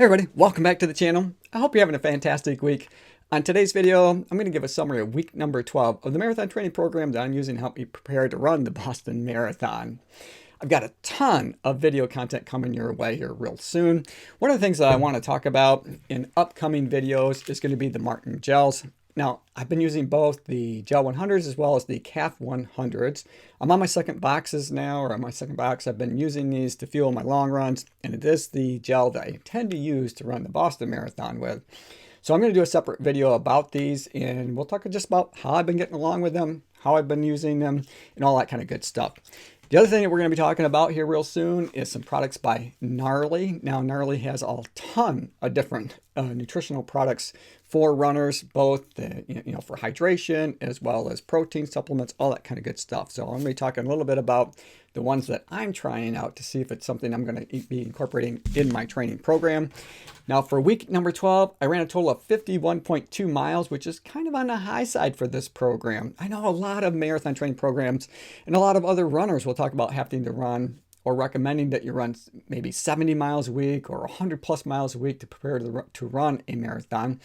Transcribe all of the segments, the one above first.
Hey everybody, welcome back to the channel. I hope you're having a fantastic week. On today's video, I'm going to give a summary of week number 12 of the marathon training program that I'm using to help me prepare to run the Boston Marathon. I've got a ton of video content coming your way here real soon. One of the things that I want to talk about in upcoming videos is going to be the Martin gels. Now, I've been using both the Gel 100s as well as the Calf 100s. I'm on my second boxes now, or on my second box. I've been using these to fuel my long runs, and it is the gel that I tend to use to run the Boston Marathon with. So I'm going to do a separate video about these, and we'll talk just about how I've been getting along with them, how I've been using them, and all that kind of good stuff. The other thing that we're going to be talking about here real soon is some products by Gnarly. Now, Gnarly has a ton of different nutritional products for runners, both for hydration as well as protein supplements, all that kind of good stuff. So I'm going to be talking a little bit about the ones that I'm trying out to see if it's something I'm going to be incorporating in my training program. Now, for week number 12, I ran a total of 51.2 miles, which is kind of on the high side for this program. I know a lot of marathon training programs and a lot of other runners will talk about having to run or recommending that you run maybe 70 miles a week or 100 plus miles a week to prepare to run a marathon.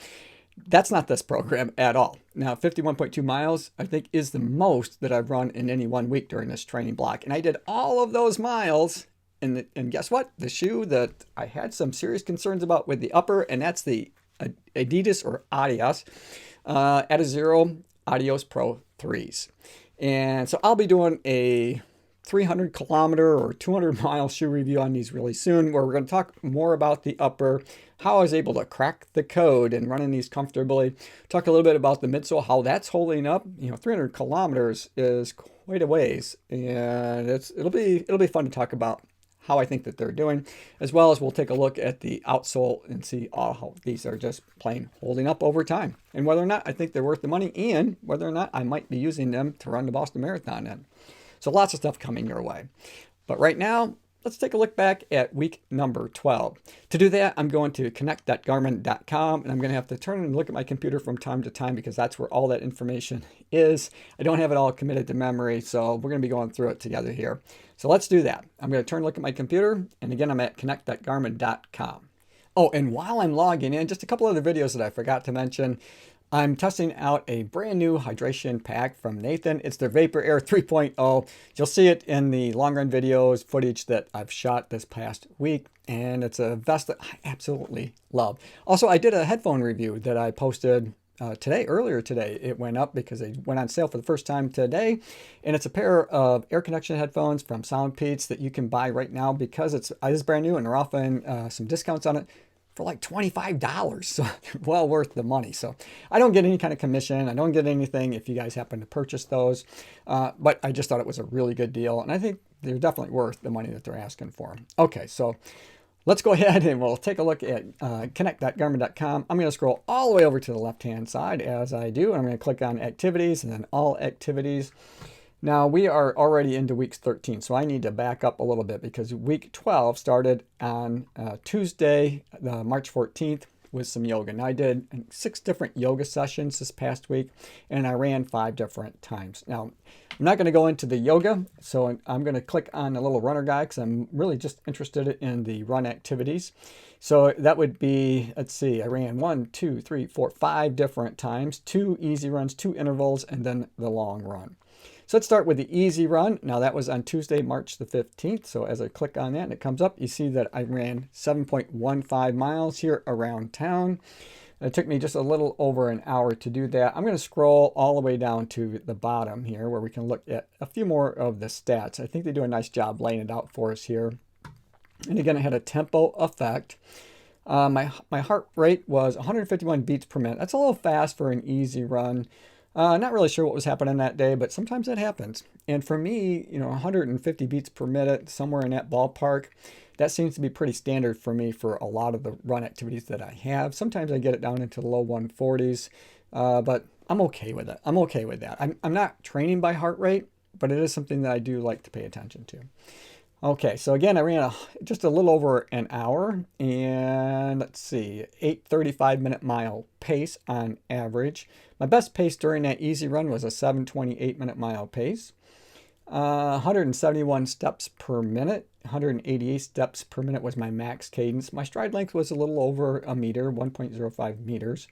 That's not this program at all. Now, 51.2 miles, I think, is the most that I've run in any 1 week during this training block. And I did all of those miles. And guess what? The shoe that I had some serious concerns about with the upper, and that's the Adidas or Adios Adizero Adios Pro 3s. And so I'll be doing a 300 kilometer or 200 mile shoe review on these really soon, where we're going to talk more about the upper, how I was able to crack the code and running these comfortably, talk a little bit about the midsole, how that's holding up. 300 kilometers is quite a ways, and it'll be fun to talk about how I think that they're doing, as well as we'll take a look at the outsole and see how these are just plain holding up over time, and whether or not I think they're worth the money, and whether or not I might be using them to run the Boston Marathon in. So lots of stuff coming your way. But right now, let's take a look back at week number 12. To do that, I'm going to connect.garmin.com, and I'm going to have to turn and look at my computer from time to time because that's where all that information is. I don't have it all committed to memory, so we're going to be going through it together here. So let's do that. I'm going to turn and look at my computer, and again, I'm at connect.garmin.com. Oh, and while I'm logging in, just a couple other videos that I forgot to mention. I'm testing out a brand new hydration pack from Nathan. It's their Vapor Air 3.0. You'll see it in the long run videos footage that I've shot this past week. And it's a vest that I absolutely love. Also, I did a headphone review that I posted earlier today. It went up because they went on sale for the first time today. And it's a pair of air connection headphones from SoundPeats that you can buy right now because it's brand new and they're offering some discounts on it for like $25, so well worth the money. So I don't get any kind of commission. I don't get anything if you guys happen to purchase those, but I just thought it was a really good deal, and I think they're definitely worth the money that they're asking for. Okay, so let's go ahead and we'll take a look at connect.garmin.com. I'm going to scroll all the way over to the left-hand side as I do, and I'm going to click on Activities and then All Activities. Now, we are already into week 13, so I need to back up a little bit because week 12 started on Tuesday, March 14th, with some yoga. And I did 6 different yoga sessions this past week, and I ran 5 different times. Now, I'm not going to go into the yoga, so I'm going to click on the little runner guide because I'm really just interested in the run activities. So that would be, let's see, I ran 5 different times, 2 easy runs, 2 intervals, and then the long run. So let's start with the easy run. Now that was on Tuesday, March the 15th. So as I click on that and it comes up, you see that I ran 7.15 miles here around town. It took me just a little over an hour to do that. I'm going to scroll all the way down to the bottom here where we can look at a few more of the stats. I think they do a nice job laying it out for us here. And again, I had a tempo effect. My heart rate was 151 beats per minute. That's a little fast for an easy run. Not really sure what was happening that day, but sometimes that happens. And for me, 150 beats per minute, somewhere in that ballpark, that seems to be pretty standard for me for a lot of the run activities that I have. Sometimes I get it down into the low 140s, but I'm okay with it. I'm okay with that. I'm not training by heart rate, but it is something that I do like to pay attention to. Okay, so again, I ran just a little over an hour, and let's see, 8:35 minute mile pace on average. My best pace during that easy run was a 7:28 minute mile pace. 171 steps per minute. 188 steps per minute was my max cadence. My stride length was a little over a meter, 1.05 meters.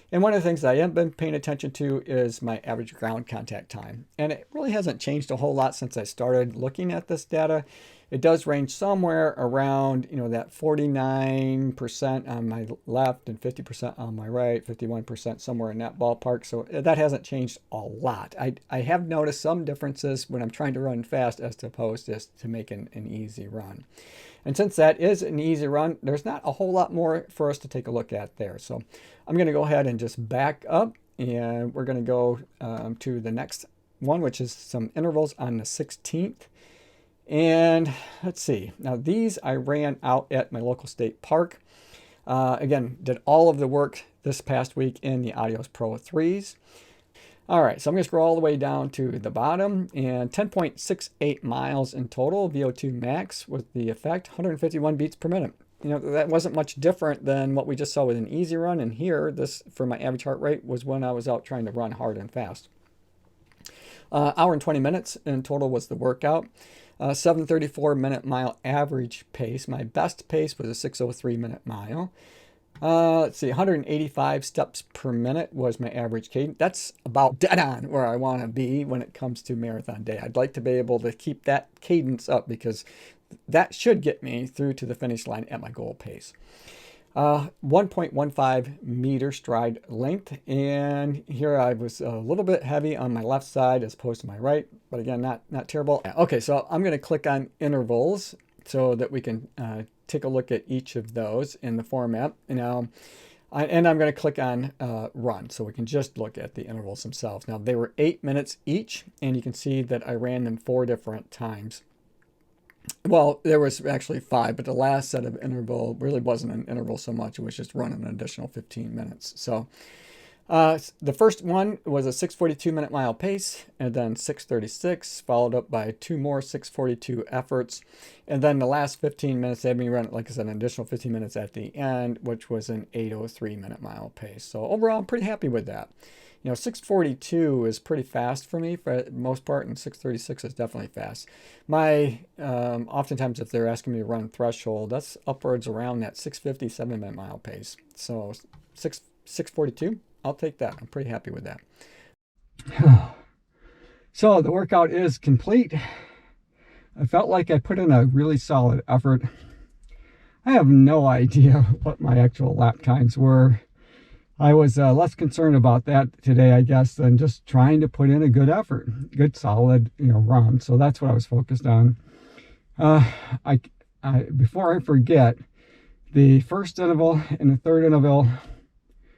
And one of the things that I haven't been paying attention to is my average ground contact time. And it really hasn't changed a whole lot since I started looking at this data. It does range somewhere around, that 49% on my left and 50% on my right, 51% somewhere in that ballpark. So that hasn't changed a lot. I have noticed some differences when I'm trying to run fast as opposed to make an easy run. And since that is an easy run, there's not a whole lot more for us to take a look at there. So I'm going to go ahead and just back up, and we're going to go to the next one, which is some intervals on the 16th. And let's see. Now these I ran out at my local state park. Again, did all of the work this past week in the Adios Pro 3s. All right, so I'm going to scroll all the way down to the bottom, and 10.68 miles in total, VO2 max with the effect, 151 beats per minute. That wasn't much different than what we just saw with an easy run. And here, this for my average heart rate was when I was out trying to run hard and fast. Hour and 20 minutes in total was the workout. 7:34 minute mile average pace. My best pace was a 6:03 minute mile. Let's see, 185 steps per minute was my average cadence. That's about dead on where I want to be when it comes to marathon day. I'd like to be able to keep that cadence up because that should get me through to the finish line at my goal pace. 1.15 meter stride length, and here I was a little bit heavy on my left side as opposed to my right, but again, not terrible. Okay, so I'm going to click on intervals so that we can take a look at each of those in the format. Now, and I'm going to click on run so we can just look at the intervals themselves. Now, they were 8 minutes each, and you can see that I ran them 4 different times. Well, there was actually 5, but the last set of interval really wasn't an interval so much. It was just running an additional 15 minutes. So the first one was a 6:42 minute mile pace, and then 6:36, followed up by 2 more 6:42 efforts. And then the last 15 minutes, they had me run, like I said, an additional 15 minutes at the end, which was an 8:03 minute mile pace. So overall, I'm pretty happy with that. 6:42 is pretty fast for me for the most part, and 6:36 is definitely fast. My, oftentimes if they're asking me to run threshold, that's upwards around that 6:57 minute mile pace. So 6:42, I'll take that. I'm pretty happy with that. So the workout is complete. I felt like I put in a really solid effort. I have no idea what my actual lap times were. I was less concerned about that today, I guess, than just trying to put in a good effort, good solid, run. So that's what I was focused on. Before I forget, the first interval and the third interval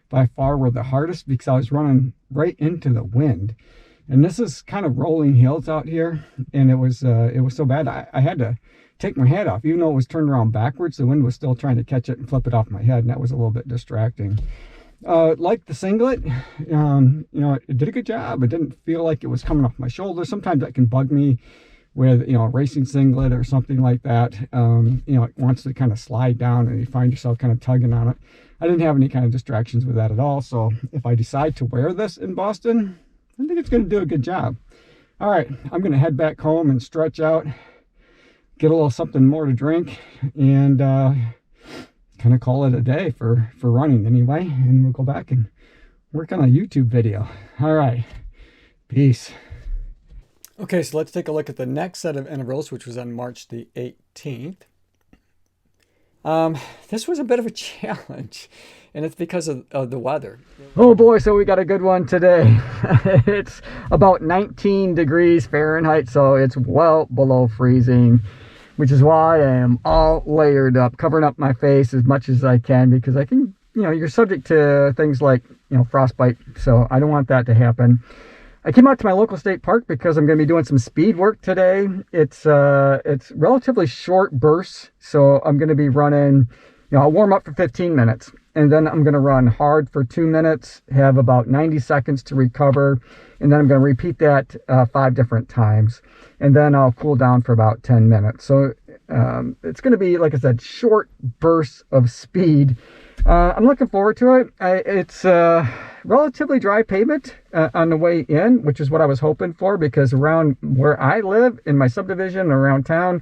by far were the hardest because I was running right into the wind, and this is kind of rolling hills out here, and it was so bad I had to take my hat off, even though it was turned around backwards. The wind was still trying to catch it and flip it off my head, and that was a little bit distracting. Like the singlet, it did a good job. It didn't feel like it was coming off my shoulder. Sometimes that can bug me with, a racing singlet or something like that. It wants to kind of slide down and you find yourself kind of tugging on it. I didn't have any kind of distractions with that at all. So if I decide to wear this in Boston, I think it's going to do a good job. All right, I'm going to head back home and stretch out, get a little something more to drink, and kind of call it a day for running anyway, and we'll go back and work on a YouTube video. All right, peace. Okay, so let's take a look at the next set of intervals, which was on March the 18th. This was a bit of a challenge, and it's because of the weather. Oh boy, so we got a good one today. It's about 19 degrees Fahrenheit, so it's well below freezing, which is why I am all layered up, covering up my face as much as I can, because I can, you're subject to things like, frostbite, so I don't want that to happen. I came out to my local state park because I'm going to be doing some speed work today. It's relatively short bursts, so I'm going to be running, I'll warm up for 15 minutes, and then I'm going to run hard for 2 minutes, have about 90 seconds to recover, and then I'm going to repeat that 5 different times, and then I'll cool down for about 10 minutes. So It's going to be, like I said, short bursts of speed. I'm looking forward to it. It's relatively dry pavement on the way in, which is what I was hoping for, because around where I live in my subdivision around town,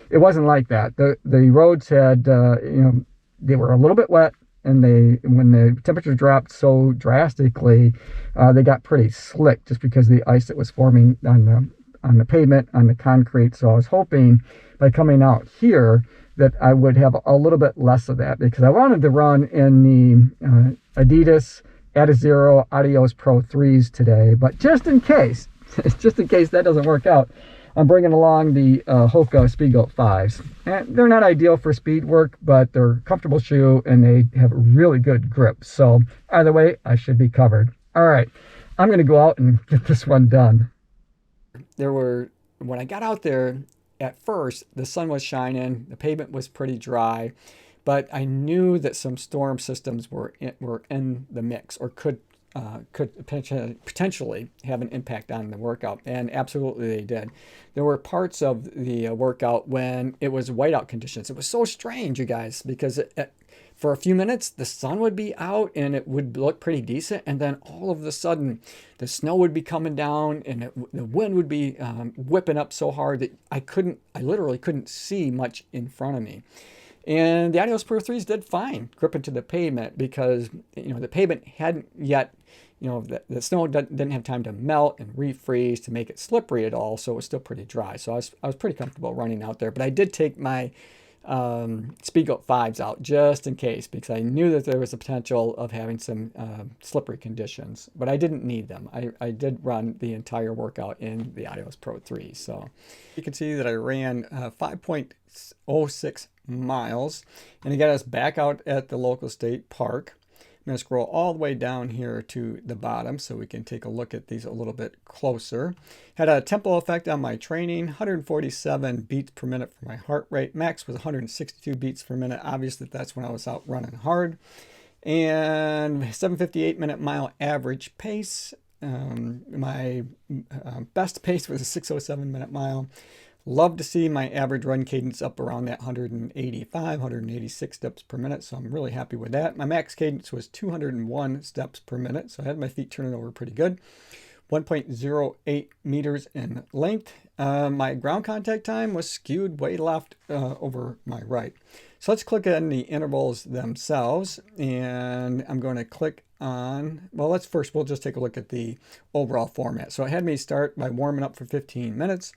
it wasn't like that. The roads had, they were a little bit wet, and when the temperature dropped so drastically, they got pretty slick just because of the ice that was forming on the pavement, on the concrete. So I was hoping by coming out here that I would have a little bit less of that, because I wanted to run in the Adidas Adizero Adios Pro 3s today. But just in case that doesn't work out, I'm bringing along the Hoka Speedgoat 5s. And they're not ideal for speed work, but they're a comfortable shoe and they have a really good grip. So either way, I should be covered. All right, I'm going to go out and get this one done. When I got out there, at first, the sun was shining, the pavement was pretty dry, but I knew that some storm systems were in the mix, or could potentially have an impact on the workout, and absolutely they did. There were parts of the workout when it was whiteout conditions. It was so strange, you guys, because for a few minutes the sun would be out and it would look pretty decent, and then all of a sudden the snow would be coming down and the wind would be whipping up so hard that I literally couldn't see much in front of me. And the Adios Pro 3s did fine gripping to the pavement, because the pavement hadn't yet, the snow didn't have time to melt and refreeze to make it slippery at all, so it was still pretty dry. So I was pretty comfortable running out there. But I did take my Speedgoat 5s out just in case, because I knew that there was a potential of having some slippery conditions, but I didn't need them. I did run the entire workout in the Adios Pro 3. So you can see that I ran 5.06 miles, and it got us back out at the local state park. I'm going to scroll all the way down here to the bottom so we can take a look at these a little bit closer. Had a tempo effect on my training, 147 beats per minute for my heart rate. Max was 162 beats per minute. Obviously, that's when I was out running hard. And 7:58 minute mile average pace. My best pace was a 6:07 minute mile. Love to see my average run cadence up around that 185, 186 steps per minute, so I'm really happy with that. My max cadence was 201 steps per minute, so I had my feet turning over pretty good. 1.08 meters in length. My ground contact time was skewed way left over my right. So let's click on the intervals themselves, and I'm going to click on, well, we'll just take a look at the overall format. So it had me start by warming up for 15 minutes.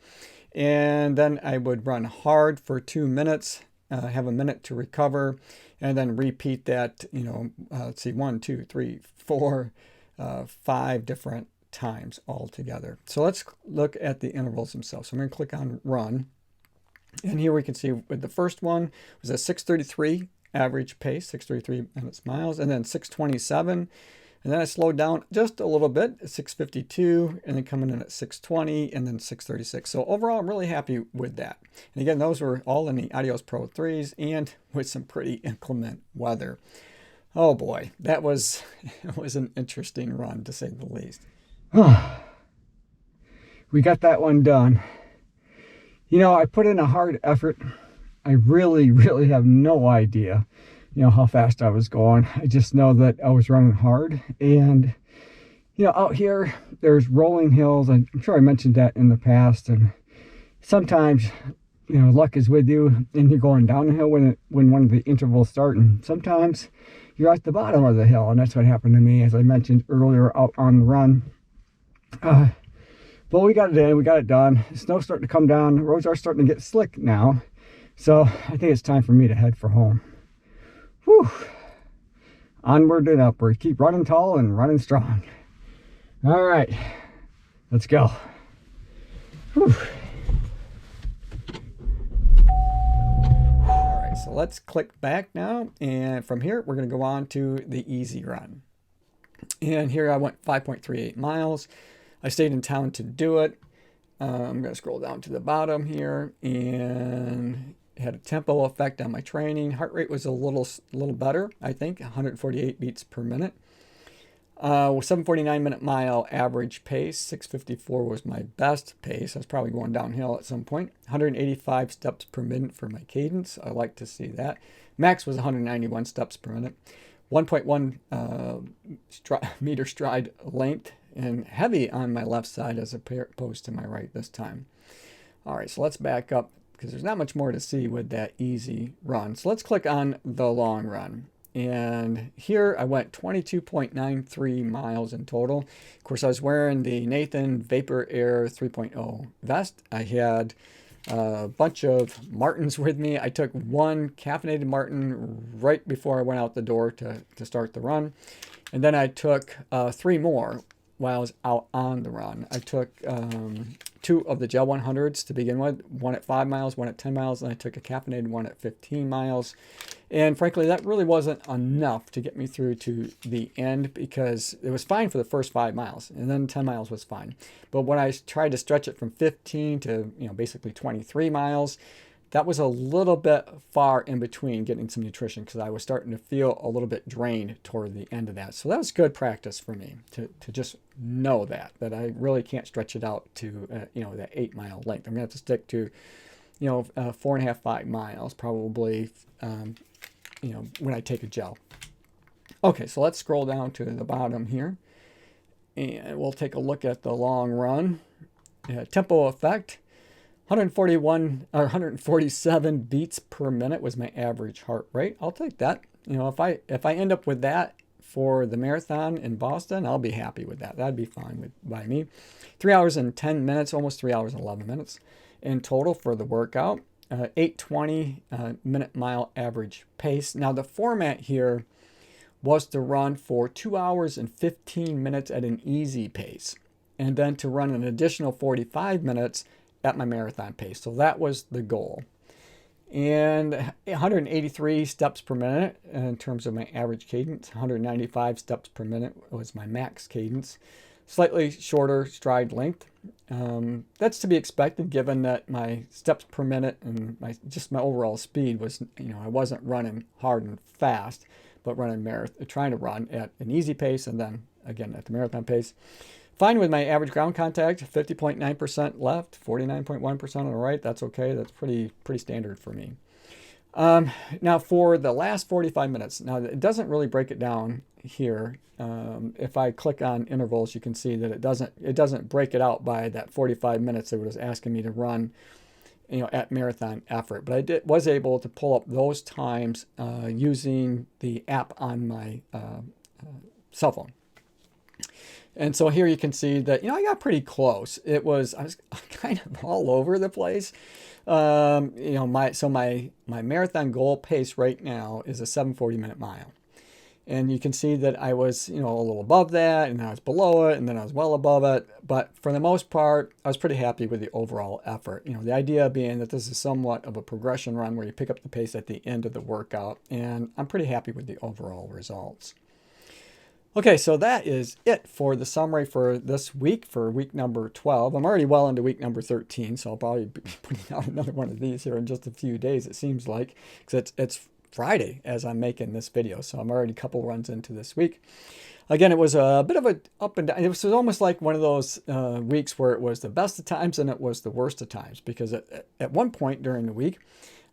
And then I would run hard for 2 minutes, have a minute to recover, and then repeat that, let's see, 1, 2, 3, 4, 5 different times altogether. So let's look at the intervals themselves. So I'm going to click on run. And here we can see with the first one was a 6:33 average pace, 6:33 minutes miles, and then 6:27. And then I slowed down just a little bit at 6:52, and then coming in at 6:20, and then 6:36. So overall, I'm really happy with that. And again, those were all in the Adios Pro 3s and with some pretty inclement weather. Oh boy, it was an interesting run, to say the least. We got that one done. I put in a hard effort. I really, really have no idea how fast I was going. I just know that I was running hard, and out here there's rolling hills. I'm sure I mentioned that in the past, and sometimes luck is with you and you're going down the hill when one of the intervals start, and sometimes you're at the bottom of the hill, and that's what happened to me, as I mentioned earlier, out on the run. But we got it in, we got it done. The snow's starting to come down, the roads are starting to get slick now, so I think it's time for me to head for home. Whew. Onward and upward. Keep running tall and running strong. All right, let's go. Whew. All right, so let's click back now, and from here we're going to go on to the easy run. And here I went 5.38 miles. I stayed in town to do it. I'm going to scroll down to the bottom here, and it had a tempo effect on my training. Heart rate was a little better, I think, 148 beats per minute. 7:49 minute mile average pace. 6:54 was my best pace. I was probably going downhill at some point. 185 steps per minute for my cadence. I like to see that. Max was 191 steps per minute. 1.1 meter stride length, and heavy on my left side as opposed to my right this time. All right, so let's back up because there's not much more to see with that easy run. So let's click on the long run. And here I went 22.93 miles in total. Of course, I was wearing the Nathan Vapor Air 3.0 vest. I had a bunch of Martins with me. I took one caffeinated Martin right before I went out the door to start the run. And then I took 3 more while I was out on the run. I took 2 of the gel 100s to begin with, one at 5 miles, one at 10 miles, and I took a caffeinated one at 15 miles. And frankly, that really wasn't enough to get me through to the end because it was fine for the first 5 miles, and then 10 miles was fine. But when I tried to stretch it from 15 to basically 23 miles, that was a little bit far in between getting some nutrition because I was starting to feel a little bit drained toward the end of that. So that was good practice for me to just know that I really can't stretch it out to that 8 mile length. I'm gonna have to stick to 4.5, 5 miles probably when I take a gel. Okay, so let's scroll down to the bottom here and we'll take a look at the long run. Tempo effect. 141 or 147 beats per minute was my average heart rate. I'll take that. If I end up with that for the marathon in Boston, I'll be happy with that. That'd be fine by me. 3 hours and 10 minutes, almost 3 hours and 11 minutes in total for the workout. 8:20 minute mile average pace. Now the format here was to run for 2 hours and 15 minutes at an easy pace, and then to run an additional 45 minutes at my marathon pace. So that was the goal. And 183 steps per minute in terms of my average cadence. 195 steps per minute was my max cadence. Slightly shorter stride length. That's to be expected given that my steps per minute and my overall speed was, I wasn't running hard and fast, but trying to run at an easy pace and then again at the marathon pace. Fine with my average ground contact, 50.9% left, 49.1% on the right. That's okay. That's pretty standard for me. Now for the last 45 minutes, now it doesn't really break it down here. If I click on intervals, you can see that it doesn't break it out by that 45 minutes that it was asking me to run, at marathon effort. But I was able to pull up those times using the app on my cell phone. And so here you can see that, I got pretty close. I was kind of all over the place. My marathon goal pace right now is a 7:40 minute mile. And you can see that I was, a little above that, and then I was below it, and then I was well above it. But for the most part, I was pretty happy with the overall effort. The idea being that this is somewhat of a progression run where you pick up the pace at the end of the workout. And I'm pretty happy with the overall results. Okay, so that is it for the summary for this week, for week number 12. I'm already well into week number 13, so I'll probably be putting out another one of these here in just a few days, it seems like, because it's Friday as I'm making this video, so I'm already a couple runs into this week. Again, it was a bit of a up and down. It was almost like one of those weeks where it was the best of times and it was the worst of times, because at one point during the week,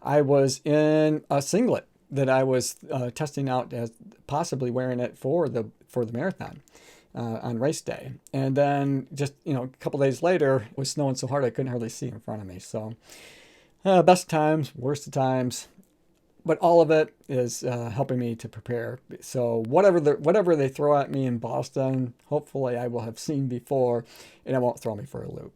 I was in a singlet that I was testing out as possibly wearing it for the marathon on race day. And then just, a couple days later, it was snowing so hard I couldn't hardly see in front of me. So best of times, worst of times, but all of it is helping me to prepare. So whatever they throw at me in Boston, hopefully I will have seen before and it won't throw me for a loop.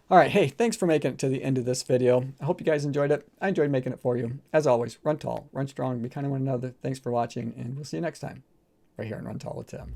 All right, hey, thanks for making it to the end of this video. I hope you guys enjoyed it. I enjoyed making it for you. As always, run tall, run strong, be kind to one another. Thanks for watching, and we'll see you next time right here on Run Tall with Tim.